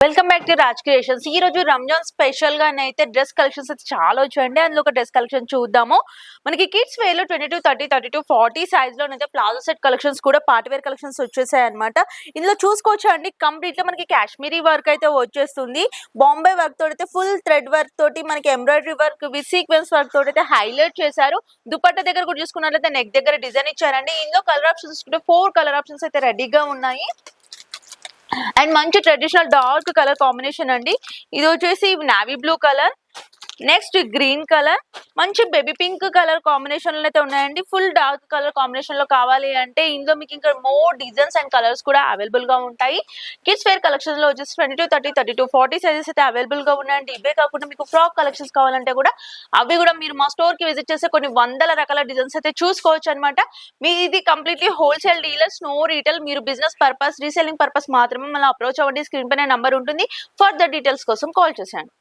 Welcome back to Raj creations. ఈ రోజు Ramzan special గానైతే dress collections అయితే చాలా వచ్చాయండి. అందులో ఒక డ్రెస్ కలెక్షన్ చూద్దాము. మనకి కిడ్స్ వేర్ లో 22, 30, 32, 40 సైజ్ లోనైతే ప్లాజో సెట్ కలెక్షన్స్ కూడా పార్టీ వేర్ కలెక్షన్స్ వచ్చేసాయి అనమాట. ఇందులో చూసుకోవచ్చు అండి, కంప్లీట్ గా మనకి కాశ్మీరీ వర్క్ అయితే వచ్చేస్తుంది. బాంబే వర్క్ తోటి అయితే ఫుల్ థ్రెడ్ వర్క్ తోటి మనకి embroidery work with sequence work తోటి అయితే హైలైట్ చేశారు. దుపట్టా దగ్గర కూడా చూసుకున్నట్లయితే నెక్ దగ్గర డిజైన్ ఇచ్చారండి. ఇందులో కలర్ ఆప్షన్స్ కూడా 4 కలర్ ఆప్షన్స్ అయితే రెడీగా ఉన్నాయి. అండ్ మంచి ట్రెడిషనల్ డార్క్ కలర్ కాంబినేషన్ అండి. ఇది వచ్చేసి navy blue colour, next green colour, మంచి బేబీ పింక్ కలర్ కాంబినేషన్ లో అయితే ఉన్నాయండి. ఫుల్ డార్క్ కలర్ కాంబినేషన్ లో కావాలి అంటే ఇందులో మీకు ఇంకా మోర్ డిజైన్స్ అండ్ కలర్స్ కూడా అవైలబుల్ గా ఉంటాయి. కిడ్స్ వేర్ కలెక్షన్ లో వచ్చేసి 22, 30, 32, 40 సైజెస్ అయితే అవైలబుల్ గా ఉన్నాయండి. ఇవే కాకుండా మీకు ఫ్రాక్ కలెక్షన్స్ కావాలంటే కూడా అవి కూడా మీరు మా స్టోర్ కి విజిట్ చేస్తే కొన్ని వందల రకాల డిజైన్స్ అయితే చూసుకోవచ్చు అనమాట. మీ ఇది completely wholesale dealers, no retail. మీరు బిజినెస్ పర్పస్, రీసెల్లింగ్ పర్పస్ మాత్రమే మళ్ళీ అప్రోచ్ అవ్వండి. స్క్రీన్ పైన నంబర్ ఉంటుంది. ఫర్దర్ డీటెయిల్స్ కోసం కాల్ చేసేయండి.